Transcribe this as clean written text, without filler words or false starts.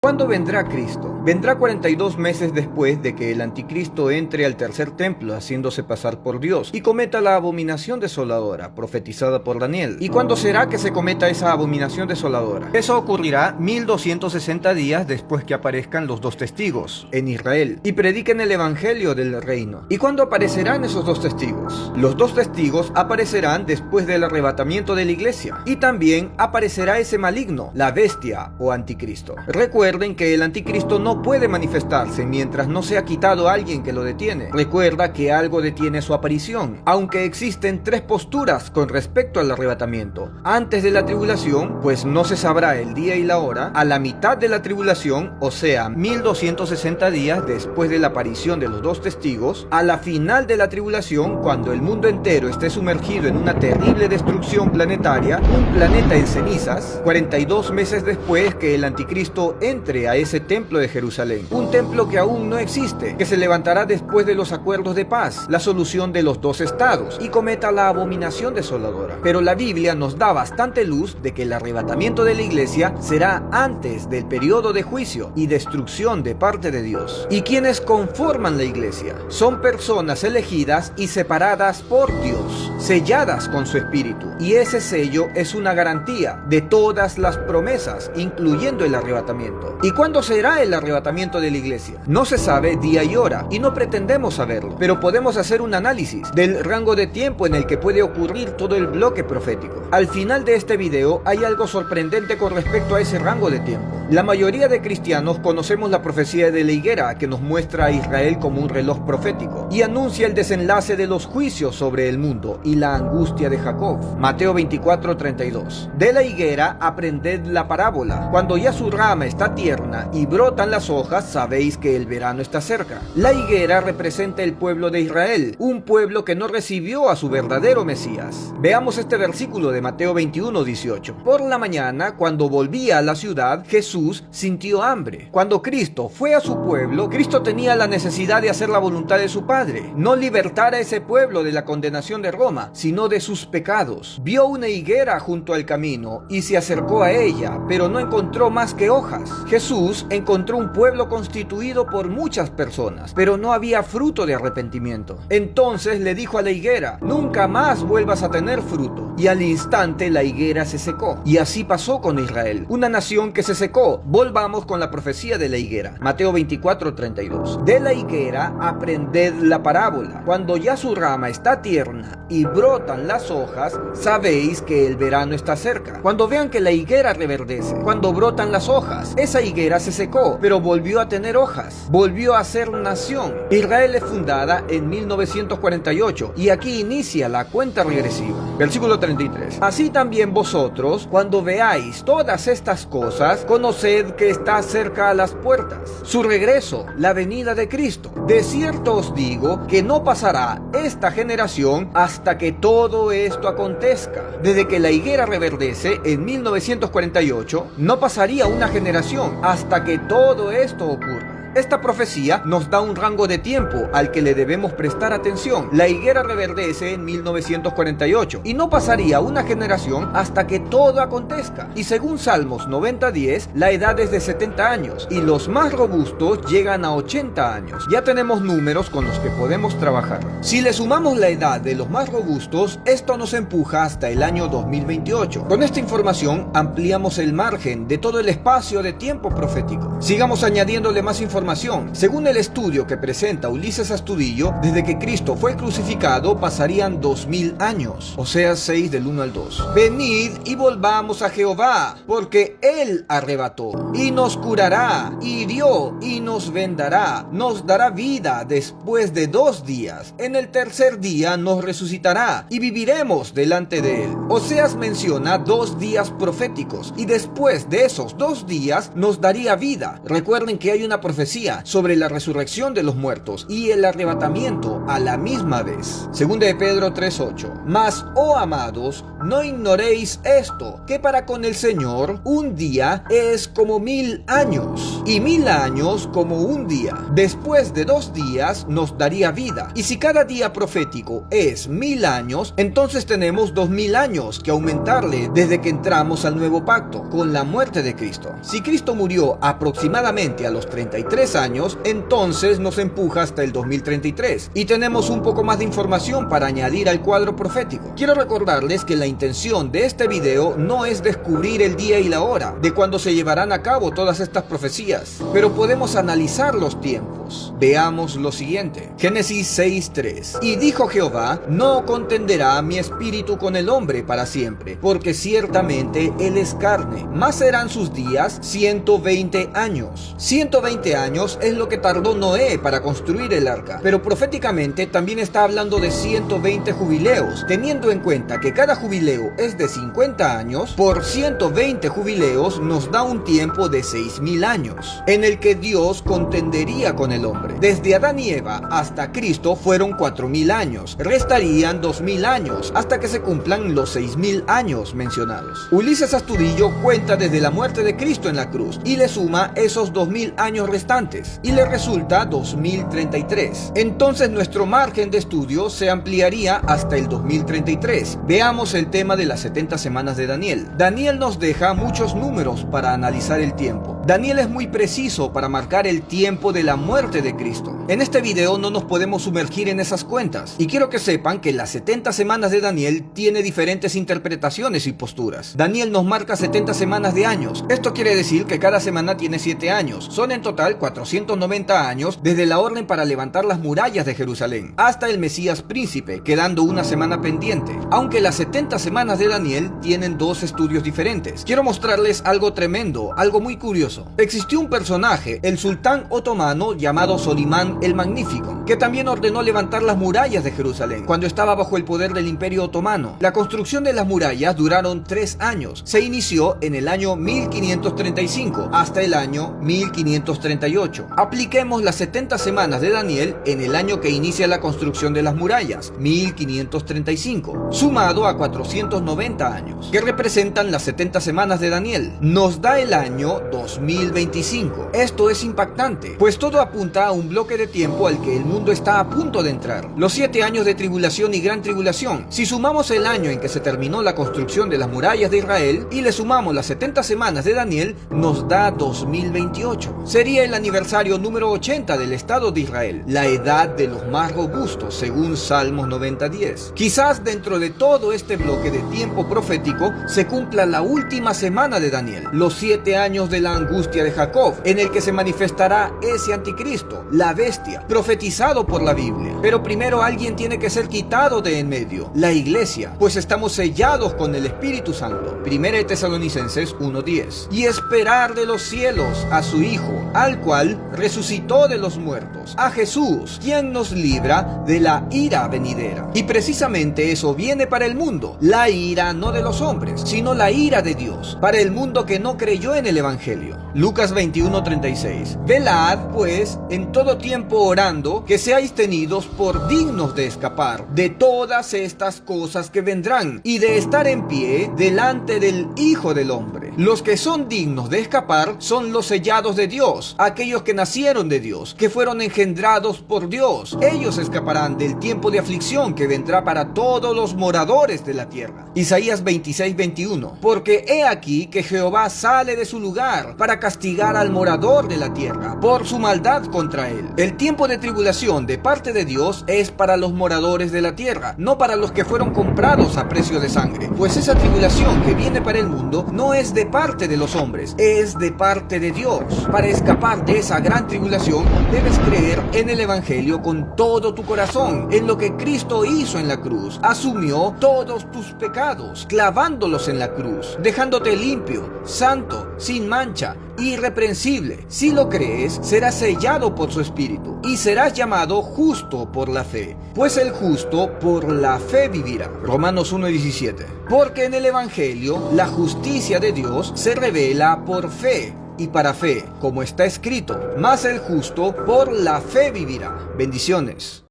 ¿Cuándo vendrá Cristo? Vendrá 42 meses después de que el anticristo entre al tercer templo haciéndose pasar por Dios y cometa la abominación desoladora profetizada por Daniel. ¿Y cuándo será que se cometa esa abominación desoladora? Eso ocurrirá 1260 días después que aparezcan los dos testigos en Israel y prediquen el evangelio del reino. ¿Y cuándo aparecerán esos dos testigos? Los dos testigos aparecerán después del arrebatamiento de la iglesia y también aparecerá ese maligno, la bestia o anticristo. Recuerden que el anticristo no puede manifestarse mientras no sea quitado alguien que lo detiene. Recuerda que algo detiene su aparición, aunque existen tres posturas con respecto al arrebatamiento. Antes de la tribulación, pues no se sabrá el día y la hora. A la mitad de la tribulación, o sea, 1260 días después de la aparición de los dos testigos. A la final de la tribulación, cuando el mundo entero esté sumergido en una terrible destrucción planetaria, un planeta en cenizas, 42 meses después que el anticristo entre a ese templo de Jerusalén, un templo que aún no existe, que se levantará después de los acuerdos de paz, la solución de los dos estados, y cometa la abominación desoladora. Pero la Biblia nos da bastante luz de que el arrebatamiento de la iglesia será antes del periodo de juicio y destrucción de parte de Dios. ¿Y quienes conforman la iglesia? Son personas elegidas y separadas por Dios, selladas con su espíritu, y ese sello es una garantía de todas las promesas, incluyendo el arrebatamiento. ¿Y cuándo será el arrebatamiento de la iglesia? No se sabe día y hora, y no pretendemos saberlo, pero podemos hacer un análisis del rango de tiempo en el que puede ocurrir todo el bloque profético. Al final de este video hay algo sorprendente con respecto a ese rango de tiempo. La mayoría de cristianos conocemos la profecía de la higuera, que nos muestra a Israel como un reloj profético y anuncia el desenlace de los juicios sobre el mundo y la angustia de Jacob. Mateo 24:32. De la higuera aprended la parábola. Cuando ya su rama está tierna y brotan las hojas, sabéis que el verano está cerca. La higuera representa el pueblo de Israel, un pueblo que no recibió a su verdadero Mesías. Veamos este versículo de Mateo 21:18. Por la mañana, cuando volvía a la ciudad, Jesús sintió hambre. Cuando Cristo fue a su pueblo, Cristo tenía la necesidad de hacer la voluntad de su Padre, no libertar a ese pueblo de la condenación de Roma, sino de sus pecados. Vio una higuera junto al camino y se acercó a ella, pero no encontró más que hojas. Jesús encontró un pueblo constituido por muchas personas, pero no había fruto de arrepentimiento. Entonces le dijo a la higuera: nunca más vuelvas a tener fruto. Y al instante la higuera se secó. Y así pasó con Israel, una nación que se secó. Volvamos con la profecía de la higuera. Mateo 24:32. De la higuera aprended la parábola. Cuando ya su rama está tierna y brotan las hojas, sabéis que el verano está cerca. Cuando vean que la higuera reverdece, cuando brotan las hojas, esa higuera se secó, pero volvió a tener hojas, volvió a ser nación. Israel es fundada en 1948 y aquí inicia la cuenta regresiva. Versículo 33. Así también vosotros, cuando veáis todas estas cosas, conoced que está cerca a las puertas su regreso, la venida de Cristo. De cierto os digo que no pasará esta generación hasta que todo esto acontezca. Desde que la higuera reverdece en 1948, no pasaría una generación hasta que todo esto ocurra. Esta profecía nos da un rango de tiempo al que le debemos prestar atención. La higuera reverdece en 1948 y no pasaría una generación hasta que todo acontezca. Y según Salmos 90:10, la edad es de 70 años y los más robustos llegan a 80 años. Ya tenemos números con los que podemos trabajar. Si le sumamos la edad de los más robustos, esto nos empuja hasta el año 2028. Con esta información ampliamos el margen de todo el espacio de tiempo profético. Sigamos añadiéndole más información. Según el estudio que presenta Ulises Astudillo, desde que Cristo fue crucificado pasarían 2000 años, o sea 6 del 1 al 2. Venid y volvamos a Jehová, porque Él arrebató y nos curará, hirió y nos vendará, nos dará vida después de 2 días. En el tercer día nos resucitará y viviremos delante de Él. Oseas menciona 2 días proféticos y después de esos 2 días nos daría vida. Recuerden que hay una profecía profecía sobre la resurrección de los muertos y el arrebatamiento a la misma vez. Segunda de Pedro 3:8. Mas, oh amados, no ignoréis esto, que para con el Señor un día es como 1000 años, y 1000 años como un día. Después de 2 días nos daría vida. Y si cada día profético es 1000 años, entonces tenemos 2000 años que aumentarle desde que entramos al nuevo pacto, con la muerte de Cristo. Si Cristo murió aproximadamente a los 33 años, entonces nos empuja hasta el 2033. Y tenemos un poco más de información para añadir al cuadro profético. Quiero recordarles que la intención de este video no es descubrir el día y la hora de cuando se llevarán a cabo todas estas profecías, pero podemos analizar los tiempos. Veamos lo siguiente. Génesis 6:3. Y dijo Jehová: no contenderá mi espíritu con el hombre para siempre, porque ciertamente él es carne, mas serán sus días 120 años. 120 años es lo que tardó Noé para construir el arca, pero proféticamente también está hablando de 120 jubileos, teniendo en cuenta que cada jubileo es de 50 años, por 120 jubileos nos da un tiempo de 6000 años, en el que Dios contendería con el hombre. Desde Adán y Eva hasta Cristo fueron 4000 años, restarían 2000 años, hasta que se cumplan los 6000 años mencionados. Ulises Astudillo cuenta desde la muerte de Cristo en la cruz, y le suma esos 2000 años restantes, y le resulta 2033. Entonces nuestro margen de estudio se ampliaría hasta el 2033. Veamos el tema de las 70 semanas de Daniel. Daniel nos deja muchos números para analizar el tiempo. Daniel es muy preciso para marcar el tiempo de la muerte de Cristo. En este video no nos podemos sumergir en esas cuentas, y quiero que sepan que las 70 semanas de Daniel tiene diferentes interpretaciones y posturas. Daniel nos marca 70 semanas de años. Esto quiere decir que cada semana tiene 7 años. Son en total 490 años desde la orden para levantar las murallas de Jerusalén hasta el Mesías príncipe, quedando una semana pendiente. Aunque las 70 semanas de Daniel tienen 2 estudios diferentes. Quiero mostrarles algo tremendo, algo muy curioso. Existió un personaje, el sultán otomano llamado Solimán el Magnífico, que también ordenó levantar las murallas de Jerusalén cuando estaba bajo el poder del Imperio Otomano. La construcción de las murallas duraron 3 años. Se inició en el año 1535 hasta el año 1538. Apliquemos las 70 semanas de Daniel en el año que inicia la construcción de las murallas, 1535, sumado a 490 años, que representan las 70 semanas de Daniel. Nos da el año 2025. Esto es impactante, pues todo apunta a un bloque de tiempo al que el mundo está a punto de entrar. Los 7 años de tribulación y gran tribulación. Si sumamos el año en que se terminó la construcción de las murallas de Israel y le sumamos las 70 semanas de Daniel, nos da 2028. Sería el aniversario número 80 del Estado de Israel, la edad de los más robustos, según Salmos 90:10. Quizás dentro de todo este bloque de tiempo profético se cumpla la última semana de Daniel, los 7 años de la angustia de Jacob, en el que se manifestará ese anticristo, la bestia, profetizado por la Biblia. Pero primero alguien tiene que ser quitado de en medio, la iglesia, pues estamos sellados con el Espíritu Santo. Primera de Tesalonicenses 1:10. Y esperar de los cielos a su Hijo, al cual resucitó de los muertos, a Jesús, quien nos libra de la ira venidera. Y precisamente eso viene para el mundo, la ira no de los hombres, sino la ira de Dios, para el mundo que no creyó en el Evangelio. Lucas 21:36. Velad, pues, en todo tiempo orando, que seáis tenidos por dignos de escapar de todas estas cosas que vendrán, y de estar en pie delante del Hijo del Hombre. Los que son dignos de escapar son los sellados de Dios, aquellos que nacieron de Dios, que fueron engendrados por Dios. Ellos escaparán del tiempo de aflicción que vendrá para todos los moradores de la tierra. Isaías 26:21. Porque he aquí que Jehová sale de su lugar para castigar al morador de la tierra por su maldad contra él. El tiempo de tribulación de parte de Dios es para los moradores de la tierra, no para los que fueron comprados a precio de sangre, pues esa tribulación que viene para el mundo no es de parte de los hombres, es de parte de Dios. Para escapar de esa gran tribulación debes creer en el Evangelio con todo tu corazón, en lo que Cristo hizo en la cruz. Asumió todos tus pecados, clavándolos en la cruz, dejándote limpio, santo, sin mancha, irreprensible. Si lo crees, serás sellado por su Espíritu y serás llamado justo por la fe, pues el justo por la fe vivirá. Romanos 1:17. Porque en el Evangelio la justicia de Dios se revela por fe, y para fe, como está escrito, mas el justo por la fe vivirá. Bendiciones.